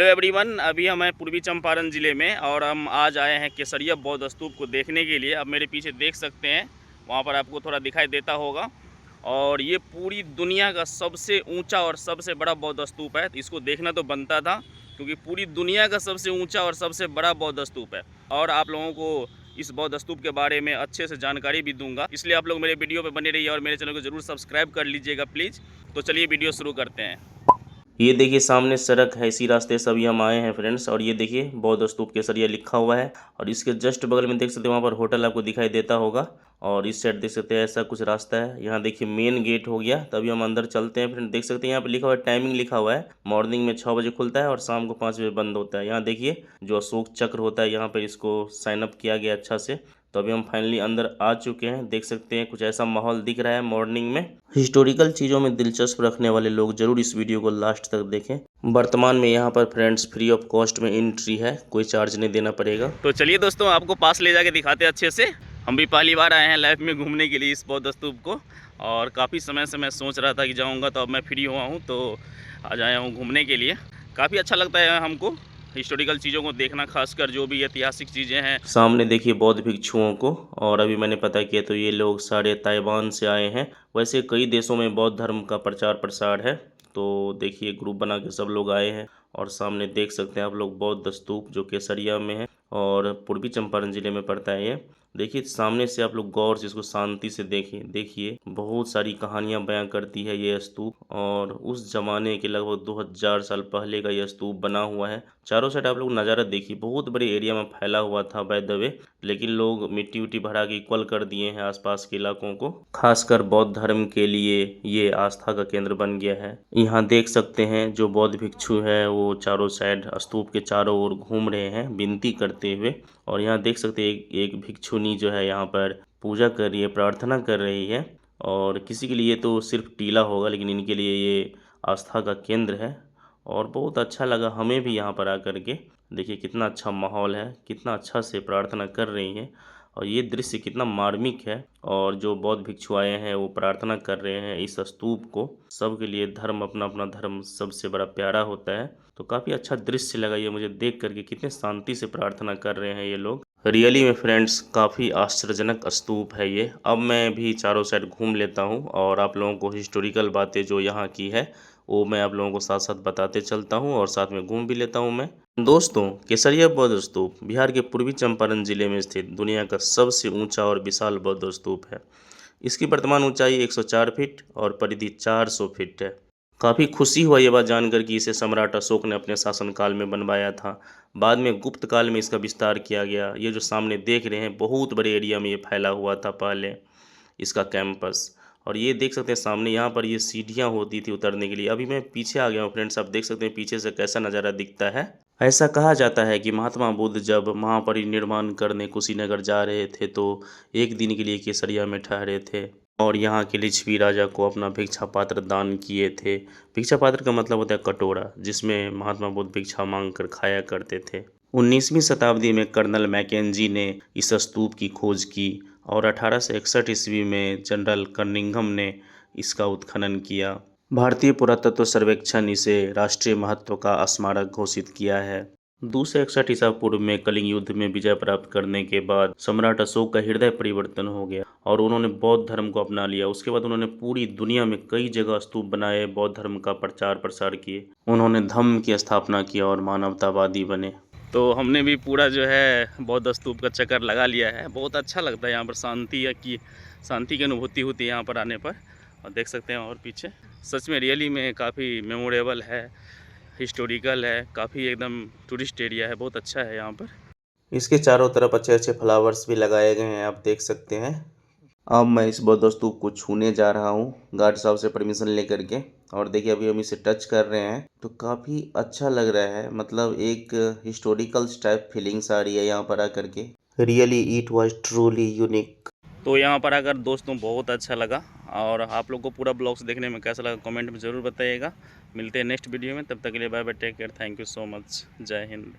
Everyone, अभी हम हैं पूर्वी चंपारण ज़िले में और हम आज आए हैं केसरिया बौद्ध स्तूप को देखने के लिए। अब मेरे पीछे देख सकते हैं, वहाँ पर आपको थोड़ा दिखाई देता होगा। और ये पूरी दुनिया का सबसे ऊंचा और सबसे बड़ा बौद्ध स्तूप है। तो इसको देखना तो बनता था, क्योंकि पूरी दुनिया का सबसे ऊंचा और सबसे बड़ा बौद्ध स्तूप है। और आप लोगों को इस बौद्ध स्तूप के बारे में अच्छे से जानकारी भी दूंगा, इसलिए आप लोग मेरे वीडियो पर बने रहिए और मेरे चैनल को ज़रूर सब्सक्राइब कर लीजिएगा प्लीज़। तो चलिए वीडियो शुरू करते हैं। ये देखिए सामने सड़क है, इसी रास्ते से अभी हम आए हैं फ्रेंड्स। और ये देखिए बौद्ध स्तूप केसरिया लिखा हुआ है और इसके जस्ट बगल में देख सकते हैं, वहाँ पर होटल आपको दिखाई देता होगा। और इस साइड देख सकते हैं ऐसा कुछ रास्ता है। यहाँ देखिए मेन गेट हो गया, तभी हम अंदर चलते हैं फ्रेंड। देख सकते हैं यहाँ पे लिखा हुआ है, टाइमिंग लिखा हुआ है, मॉर्निंग में 6 बजे खुलता है और शाम को 5 बजे बंद होता है। यहाँ देखिए जो अशोक चक्र होता है, यहाँ पर इसको साइन अप किया गया अच्छा से। तो अभी हम फाइनली अंदर आ चुके हैं। देख सकते हैं कुछ ऐसा माहौल दिख रहा है मॉर्निंग में। हिस्टोरिकल चीज़ों में दिलचस्प रखने वाले लोग जरूर इस वीडियो को लास्ट तक देखें। वर्तमान में यहाँ पर फ्रेंड्स फ्री ऑफ कॉस्ट में एंट्री है, कोई चार्ज नहीं देना पड़ेगा। तो चलिए दोस्तों, आपको पास ले जाके दिखाते हैं अच्छे से। हम भी पहली बार आए हैं लाइफ में घूमने के लिए इस बौद्ध स्तूप को, और काफ़ी समय से मैं सोच रहा था कि जाऊंगा, तो अब मैं फ्री हुआ हूँ तो आज आया हूँ घूमने के लिए। काफ़ी अच्छा लगता है हमको हिस्टोरिकल चीज़ों को देखना, खासकर जो भी ऐतिहासिक चीज़ें हैं। सामने देखिए बौद्ध भिक्षुओं को, और अभी मैंने पता किया तो ये लोग सारे ताइवान से आए हैं। वैसे कई देशों में बौद्ध धर्म का प्रचार प्रसार है, तो देखिए ग्रुप बना के सब लोग आए हैं। और सामने देख सकते हैं आप लोग बौद्ध स्तूप, जो केसरिया में है और पूर्वी चंपारण जिले में पड़ता है ये। देखिए सामने से आप लोग गौर से इसको शांति से देखिए बहुत सारी कहानियां बयां करती है ये स्तूप। और उस जमाने के लगभग 2000 साल पहले का यह स्तूप बना हुआ है। चारों साइड आप लोग नज़ारा देखिए, बहुत बड़े एरिया में फैला हुआ था बाय द वे, लेकिन लोग मिट्टी उट्टी भरा के इक्वल कर दिए हैं आसपास के इलाकों को। खासकर बौद्ध धर्म के लिए ये आस्था का केंद्र बन गया है। यहाँ देख सकते हैं जो बौद्ध भिक्षु है वो चारों साइड स्तूप के चारों ओर घूम रहे हैं विनती करते हुए। और यहाँ देख सकते हैं एक भिक्षुनी जो है यहाँ पर पूजा कर रही है, प्रार्थना कर रही है। और किसी के लिए तो सिर्फ टीला होगा, लेकिन इनके लिए ये आस्था का केंद्र है। और बहुत अच्छा लगा हमें भी यहाँ पर आकर के। देखिए कितना अच्छा माहौल है, कितना अच्छा से प्रार्थना कर रही हैं। और ये दृश्य कितना मार्मिक है। और जो बौद्ध भिक्षु आए हैं वो प्रार्थना कर रहे हैं इस स्तूप को। सबके लिए धर्म, अपना अपना धर्म सबसे बड़ा प्यारा होता है। तो काफ़ी अच्छा दृश्य लगा ये मुझे देख करके, कितने शांति से प्रार्थना कर रहे हैं ये लोग। रियली में फ्रेंड्स काफ़ी आश्चर्यजनक स्तूप है ये। अब मैं भी चारों साइड घूम लेता हूँ और आप लोगों को हिस्टोरिकल बातें जो यहाँ की है वो मैं आप लोगों को साथ साथ बताते चलता हूँ और साथ में घूम भी लेता हूँ मैं। दोस्तों, केसरिया बौद्ध स्तूप बिहार के पूर्वी चंपारण जिले में स्थित दुनिया का सबसे ऊंचा और विशाल बौद्ध स्तूप है। इसकी वर्तमान ऊंचाई 104 फीट और परिधि 400 फीट है। काफ़ी खुशी हुआ ये बात जानकर कि इसे सम्राट अशोक ने अपने शासनकाल में बनवाया था। बाद में गुप्त काल में इसका विस्तार किया गया। ये जो सामने देख रहे हैं बहुत बड़े एरिया में ये फैला हुआ था पहले इसका कैंपस। और ये देख सकते हैं सामने यहाँ पर ये सीढ़ियाँ होती थी उतरने के लिए। अभी मैं पीछे आ गया हूँ फ्रेंड्स, आप देख सकते हैं पीछे से कैसा नज़ारा दिखता है। ऐसा कहा जाता है कि महात्मा बुद्ध जब महापरिनिर्वाण करने कुशीनगर जा रहे थे तो एक दिन के लिए केसरिया में ठहरे थे और यहाँ के लिच्छवी राजा को अपना भिक्षा पात्र दान किए थे। भिक्षा पात्र का मतलब होता है कटोरा, जिसमें महात्मा बुद्ध भिक्षा मांग कर खाया करते थे। 19वीं शताब्दी में कर्नल मैकेंजी ने इस स्तूप की खोज की और 1861 ईस्वी में जनरल कनिंघम ने इसका उत्खनन किया। भारतीय पुरातत्व सर्वेक्षण इसे राष्ट्रीय महत्व का स्मारक घोषित किया है। 261 ईसा पूर्व में कलिंग युद्ध में विजय प्राप्त करने के बाद सम्राट अशोक का हृदय परिवर्तन हो गया और उन्होंने बौद्ध धर्म को अपना लिया। उसके बाद उन्होंने पूरी दुनिया में कई जगह स्तूप बनाए, बौद्ध धर्म का प्रचार प्रसार किए। उन्होंने धम्म की स्थापना की और मानवतावादी बने। तो हमने भी पूरा जो है बौद्ध स्तूप का चक्कर लगा लिया है। बहुत अच्छा लगता है यहाँ पर, शांति की अनुभूति होती है यहाँ पर आने पर। और देख सकते हैं और पीछे सच में रियली में काफ़ी मेमोरेबल है, हिस्टोरिकल है, काफ़ी एकदम टूरिस्ट एरिया है, बहुत अच्छा है यहाँ पर। इसके चारों तरफ अच्छे अच्छे फ्लावर्स भी लगाए गए हैं, आप देख सकते हैं। अब मैं इस बौद्ध स्तूप को छूने जा रहा हूँ गार्ड साहब से परमिशन लेकर के। और देखिए अभी हम इसे टच कर रहे हैं तो काफ़ी अच्छा लग रहा है। मतलब एक हिस्टोरिकल टाइप फीलिंग्स आ रही है यहाँ पर आकर के। Really it was truly unique. तो यहाँ पर आकर दोस्तों बहुत अच्छा लगा। और आप लोग को पूरा ब्लॉग्स देखने में कैसा लगा कमेंट में ज़रूर बताइएगा। मिलते हैं नेक्स्ट वीडियो में, तब तक के लिए bye bye, take care, thank you so much, जय हिंद।